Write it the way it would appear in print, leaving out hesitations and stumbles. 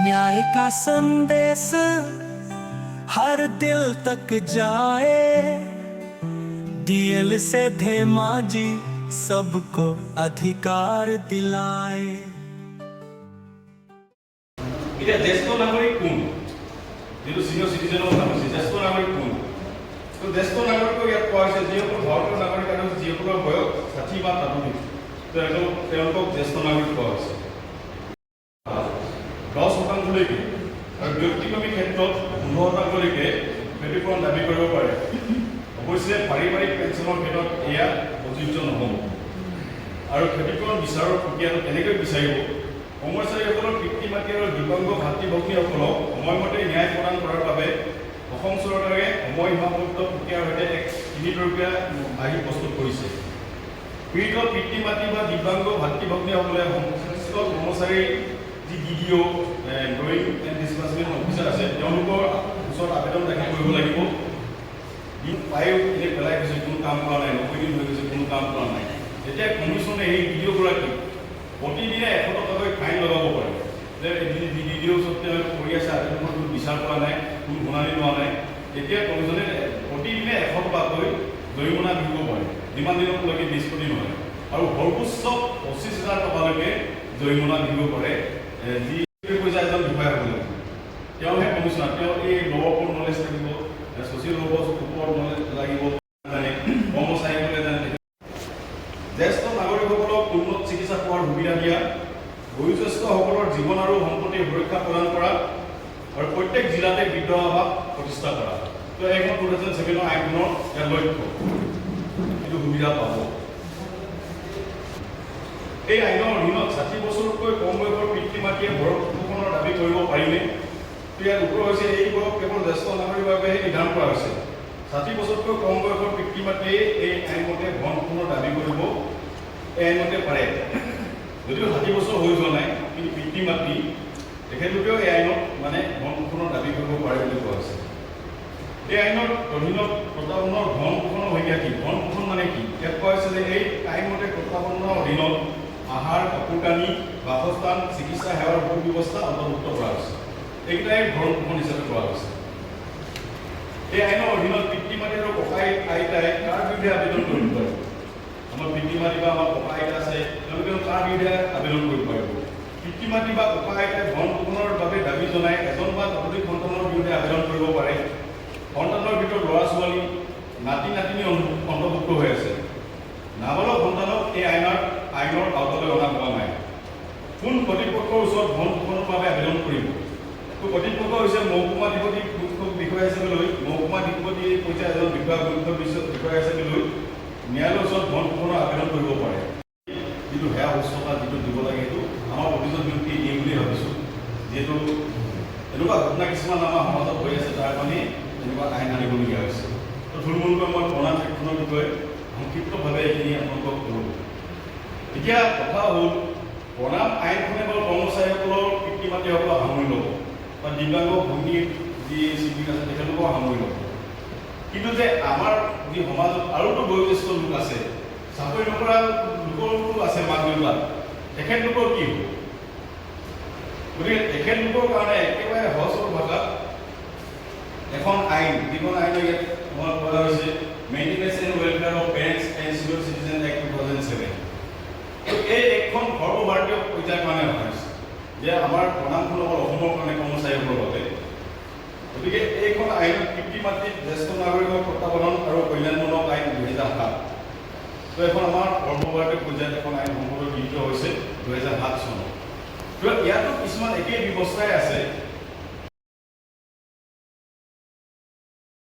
न्याय का संदेश हर दिल तक जाए, डीएल से धेमाजी सबको अधिकार दिलाए। এটা জ্যেষ্ঠ নাগরিক কোন? যেটো সিনিয়র সিটিজেনৰ নাম আছে জ্যেষ্ঠ নাগৰিক কোন? তো জ্যেষ্ঠ নাগৰিকক ইয়াত কোৱা হৈছে যিসকল ভাৰতীয় নাগৰিক আৰু যিসকলৰ বয়স 60 বা ততোধিক, তো তেওঁলোকক জ্যেষ্ঠ নাগৰিক কোৱা হৈছে। 10% আৰু ব্যক্তিগত ক্ষেত্ৰত 15% ক্ষতিপূৰণ দাবী কৰিব পাৰে। অৱশ্যে পাৰিবাৰিক পেঞ্চনৰ ক্ষেত্ৰত এয়া প্ৰযোজ্য নহ'ব। আৰু ক্ষতিপূৰণ বিচাৰৰ প্ৰক্ৰিয়াটো কেনেকৈ বিচাৰিব? কৰ্মচাৰীসকলৰ পিতৃ মাতৃ আৰু দিব্যাংগ ভাতৃ ভগ্নীসকলক সময়মতে ন্যায় প্ৰদান কৰাৰ বাবে অসম চৰকাৰে সময়সীমাবদ্ধ প্ৰক্ৰিয়াৰ সৈতে এক 3তৰপীয়া আৰ্হি প্ৰস্তুত কৰিছে। পীড়িত পিতৃ মাতৃ বা দিব্যাংগ ভাতৃ ভগ্নীসকলে সংশ্লিষ্ট কৰ্মচাৰীৰ যি DDO ড্ৰয়িং এণ্ড ডিছবাৰ্চমেণ্ট অফিচাৰ আছে তেওঁলোকৰ ওচৰত আবেদন দাখিল কৰিব লাগিব। পায়ো এনে পেলাই গৈছে কোনো কাম কৰা নাই, 90 দিন হৈ গৈছে কোনো কাম কৰা নাই। তেতিয়া কমিশ্যনে এই DDO-গৰাকীক প্ৰতিদিনে 100 টকাকৈ ফাইন লগাব পাৰে যে DDO ওচৰত কৰি আছে আবেদনখন কোনো বিচাৰ কৰা নাই, কোনো শুনানি লোৱা নাই। তেতিয়া কমিশ্যনে প্ৰতিদিনে 100 টকাকৈ জৰিমনা দিব পাৰে যিমান দিনলৈকে নিষ্পত্তি নহয়, আৰু সৰ্বোচ্চ 25,000 টকালৈকে জৰিমনা দিব পাৰে। যি পইচা এজন বিষয়া হ'ব লাগিব, তেওঁহে কমিশ্যনাৰ, তেওঁ এই ল' ওপৰত নলেজ থাকিব, ছ'চিয়েল ৱৰ্কৰ ওপৰত নলেজ লাগিব, কৰ্মচাৰীসকলে জানে। জ্যেষ্ঠ নাগৰিকসকলক উন্নত চিকিৎসা পোৱাৰ সুবিধা দিয়া, বয়োজ্যেষ্ঠসকলৰ জীৱন আৰু সম্পত্তিৰ সুৰক্ষা প্ৰদান কৰা, আৰু প্ৰত্যেক জিলাতে বৃদ্ধ আৱাস প্ৰতিষ্ঠা কৰা। তো এইখন 2007 আইনৰ ইয়াৰ লক্ষ্য, এইটো সুবিধা পাব। এই আইনৰ অধীনত 60 বছৰতকৈ কম বয়সৰ পিতৃ মাতৃয়ে ভৰণ পোষণৰ দাবী কৰিব পাৰিনে? ইয়াৰ উত্তৰ হৈছে এই বয়স কেৱল জ্যেষ্ঠ নাগৰিকৰ বাবেহে নিৰ্ধাৰণ কৰা হৈছে। 60 বছৰতকৈ কম বয়সৰ পিতৃ মাতৃয়ে এই আইনমতে ভৰণ পোষণৰ দাবী কৰিব এই আইনমতে পাৰে। যদিও 60 বছৰ হৈ যোৱা নাই, কিন্তু পিতৃ মাতৃ তেখেতলোকেও এই আইনত ভৰণ পোষণৰ দাবী কৰিব পাৰে বুলি কোৱা হৈছে। এই আইনৰ অধীনত প্ৰত্যাৱৰ্তনৰ ভৰণ পোষণৰ সংজ্ঞা কি? ভৰণ পোষণ মানে কি? ইয়াত কোৱা হৈছে যে এই আইনমতে প্ৰত্যাৱৰ্তনৰ অধীনত আহাৰ, কাপোৰ কানি, বাসস্থান, চিকিৎসা সেৱাৰ সুব্যৱস্থা অন্তৰ্ভুক্ত কৰা হৈছে। এইকেইটাই ভৰণ পোষণ হিচাপে কোৱা হৈছে। এই আইনৰ অধীনত পিতৃ মাতৃ আৰু ককা আইতাই কাৰ বিৰুদ্ধে আবেদন কৰিব পাৰিব? আমাৰ পিতৃ মাতৃ বা আমাৰ ককা আইতা আছে, তেওঁলোকে কাৰ বিৰুদ্ধে আবেদন কৰিব পাৰিব? পিতৃ মাতৃ বা ককা আইতাই ভৰণ পোষণৰ বাবে দাবী জনাই এজন বা ততোধিক সন্তানৰ বিৰুদ্ধে আবেদন কৰিব পাৰে। সন্তানৰ ভিতৰত ল'ৰা ছোৱালী, নাতি নাতিনী অন্তৰ্ভুক্ত হৈ আছে। নাবালক সন্তানক এই আইনৰ আওতালৈ অনা হোৱা নাই। কোন কৰ্তৃপক্ষৰ ওচৰত ভৰণ পোষণৰ বাবে আবেদন কৰিব? কৰ্তৃপক্ষ হৈছে মহকুমাধিপতি মুখ্য বিষয়া হিচাপে লৈ, মহকুমাধিপতি পৰ্যায়ৰ এজন বিষয়া মুখ্য বিষয়া হিচাপে লৈ ন্যায়ালয়ৰ ওচৰত ভৰণ পোষণৰ আবেদন কৰিব পাৰে। যিটো সেয়া সুস্থতা যিটো দিব লাগে সেইটো আমাৰ প্ৰতিজন ব্যক্তিয়ে দিয়ে বুলি ভাবিছোঁ। যিহেতু এনেকুৱা ঘটনা কিছুমান আমাৰ সমাজত হৈ আছে, তাৰ কাৰণে এনেকুৱা আইন আনিবলগীয়া হৈছে। তো থুলমূলকৈ মই প্ৰধান ক্ষেত্ৰৰ বিষয়ে সংক্ষিপ্তভাৱে এইখিনি আপোনালোকক ক'লোঁ। এতিয়া কথা হ'ল, প্ৰণাম আইনখনে বাৰু কৰ্মচাৰীসকলৰ পিতৃ মাতৃসকলক সামৰি ল'ব বা দিব্যাংগ ভগ্নীৰ যি চিভিক আছে তেখেতলোকক সামৰি ল'ব। কিন্তু যে আমাৰ যি সমাজত আৰুতো বয়োজ্যেষ্ঠ লোক আছে, চাকৰি নকৰা লোকৰো আছে মাক দেউতাক, তেখেতলোকৰ কি হ'ব? গতিকে তেখেতলোকৰ কাৰণে একেবাৰে সহজ ভাষাত এখন আইন, যিখন আইন ইয়াত আমাৰ কোৱা হৈছে maintenance and welfare of parents and senior citizen act 2007। এই একখন সৰ্বভাৰতীয় পৰ্যায়ৰ কাৰণে অহা হৈছে যে আমাৰ প্ৰণামখন অকল অসমৰ কাৰণে কৰ্মচাৰীসকলৰ বাবে। গতিকে এইখন আইনত পিতৃ মাতৃ জ্যেষ্ঠ নাগৰিকৰ প্ৰত্যাৱৰ্তন আৰু কল্যাণমূলক আইন 2007। তো এখন আমাৰ সৰ্বভাৰতীয় পৰ্যায়ত এখন আইন সংশোধন গৃহীত হৈছে 2007 চনত। ইয়াতো কিছুমান একেই ব্যৱস্থাই আছে